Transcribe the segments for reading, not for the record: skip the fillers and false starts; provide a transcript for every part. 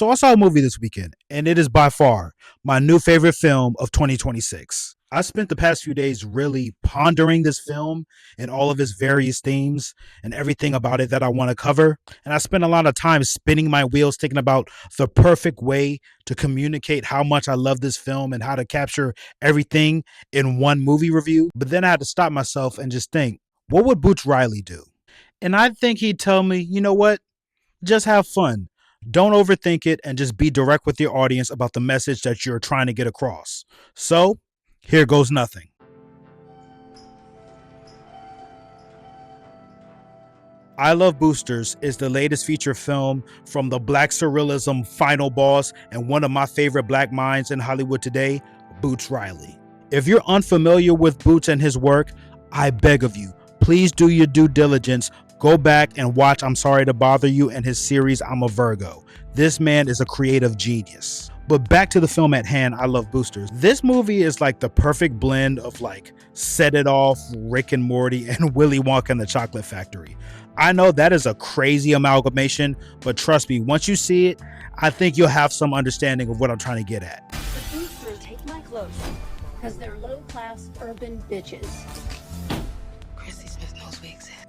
So I saw a movie this weekend, and it is by far my new favorite film of 2026. I spent the past few days really pondering this film and all of its various themes and everything about it that I want to cover. And I spent a lot of time spinning my wheels thinking about the perfect way to communicate how much I love this film and how to capture everything in one movie review. But then I had to stop myself and just think, what would Boots Riley do? And I think he'd tell me, you know what? Just have fun. Don't overthink it and just be direct with your audience about the message that you're trying to get across. So, here goes nothing. I Love Boosters is the latest feature film from the Black Surrealism final boss and one of my favorite black minds in Hollywood today, Boots Riley. If you're unfamiliar with Boots and his work, I beg of you, please do your due diligence. Go back and watch I'm Sorry to Bother You and his series I'm a Virgo. This man is a creative genius. But back to the film at hand, I Love Boosters. This movie is like the perfect blend of like Set It Off, Rick and Morty, and Willy Wonka and the Chocolate Factory. I know that is a crazy amalgamation, but trust me, once you see it, I think you'll have some understanding of what I'm trying to get at. The boosters take my clothes because they're low-class urban bitches.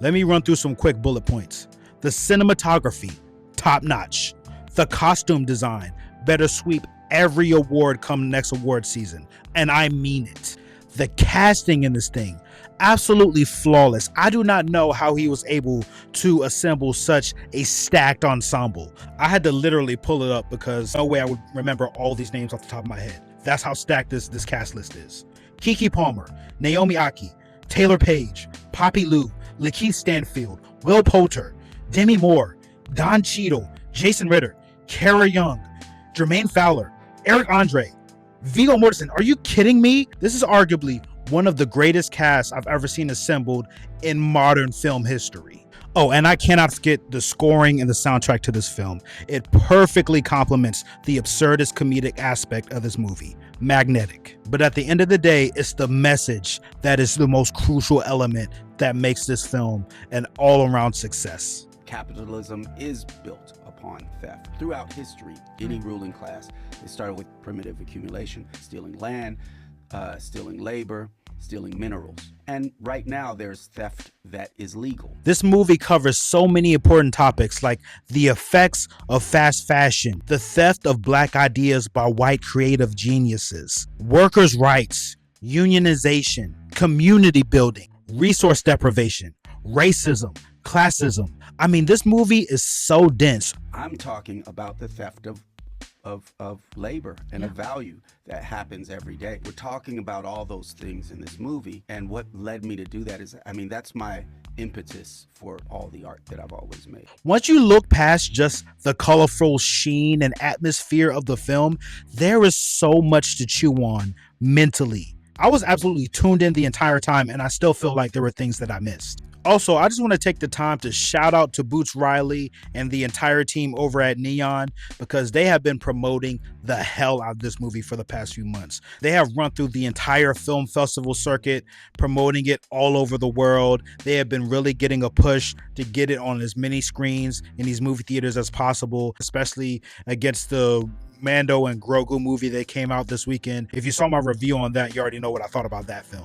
Let me run through some quick bullet points. The cinematography, top notch. The costume design, better sweep every award come next award season. And I mean it. The casting in this thing, absolutely flawless. I do not know how he was able to assemble such a stacked ensemble. I had to literally pull it up because no way I would remember all these names off the top of my head. That's how stacked this cast list is. Keke Palmer, Naomi Aki, Taylor Page, Poppy Lou, Lakeith Stanfield, Will Poulter, Demi Moore, Don Cheadle, Jason Ritter, Kara Young, Jermaine Fowler, Eric Andre, Viggo Mortensen. Are you kidding me? This is arguably one of the greatest casts I've ever seen assembled in modern film history. Oh, and I cannot forget the scoring and the soundtrack to this film. It perfectly complements the absurdist comedic aspect of this movie. Magnetic. But at the end of the day, it's the message that is the most crucial element that makes this film an all-around success. Capitalism is built upon theft. Throughout history, any ruling class, it started with primitive accumulation, stealing land, stealing labor, stealing minerals. And right now there's theft that is legal. This movie covers so many important topics like the effects of fast fashion, the theft of black ideas by white creative geniuses, workers' rights, unionization, community building, resource deprivation, racism, classism. I mean, this movie is so dense. I'm talking about the theft of labor and of value that happens every day. We're talking about all those things in this movie, and what led me to do that is, I mean, that's my impetus for all the art that I've always made. Once you look past just the colorful sheen and atmosphere of the film, there is so much to chew on mentally. I was absolutely tuned in the entire time, and I still feel like there were things that I missed. Also, I just want to take the time to shout out to Boots Riley and the entire team over at Neon because they have been promoting the hell out of this movie for the past few months. They have run through the entire film festival circuit, promoting it all over the world. They have been really getting a push to get it on as many screens in these movie theaters as possible, especially against the Mando and Grogu movie that came out this weekend. If you saw my review on that, you already know what I thought about that film.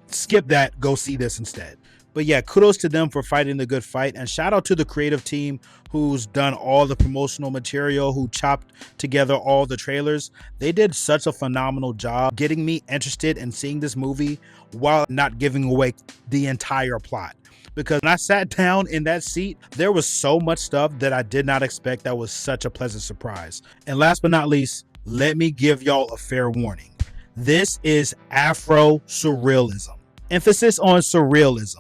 Skip that, go see this instead. But yeah, kudos to them for fighting the good fight, and shout out to the creative team who's done all the promotional material, who chopped together all the trailers. They did such a phenomenal job getting me interested in seeing this movie while not giving away the entire plot. Because when I sat down in that seat, there was so much stuff that I did not expect that was such a pleasant surprise. And last but not least, let me give y'all a fair warning. This is afro-surrealism. Emphasis on surrealism.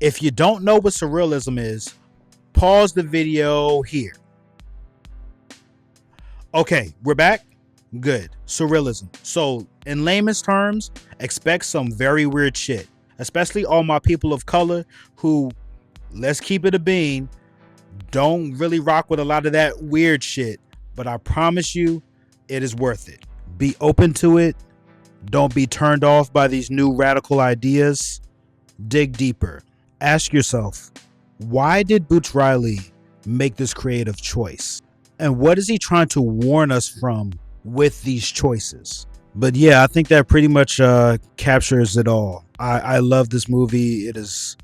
If you don't know what surrealism is, pause the video here. Okay, we're back. Good. Surrealism. So, in layman's terms, expect some very weird shit, especially all my people of color who, let's keep it a bean, don't really rock with a lot of that weird shit. But I promise you, it is worth it. Be open to it. Don't be turned off by these new radical ideas. Dig deeper. Ask yourself, why did Boots Riley make this creative choice? And what is he trying to warn us from with these choices? But yeah, I think that pretty much captures it all. I love this movie. It is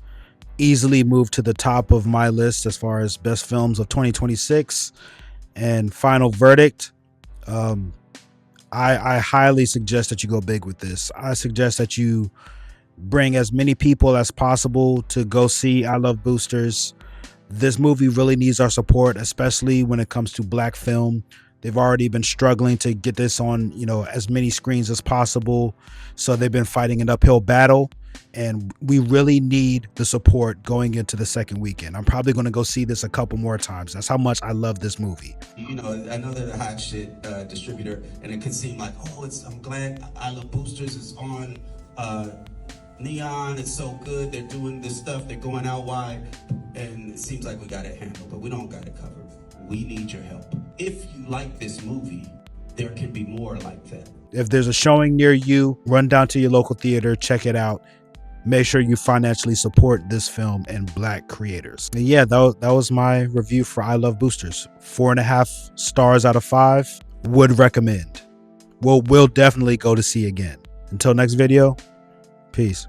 easily moved to the top of my list as far as best films of 2026. And final verdict, um, I highly suggest that you go big with this. I suggest that you bring as many people as possible to go see I Love Boosters. This movie really needs our support, especially when it comes to black film. They've already been struggling to get this on, as many screens as possible. So they've been fighting an uphill battle, and we really need the support going into the second weekend. I'm probably going to go see this a couple more times. That's how much I love this movie. I know they're the hot shit distributor, and it could seem like, I'm glad I Love Boosters is on Neon. It's so good. They're doing this stuff. They're going out wide, and it seems like we got it handled, but we don't got it covered. We need your help. If you like this movie, there can be more like that. If there's a showing near you, run down to your local theater, check it out. Make sure you financially support this film and black creators. And yeah, that was my review for I Love Boosters. 4.5 stars out of 5. Would recommend. We'll definitely go to see again. Until next video, peace.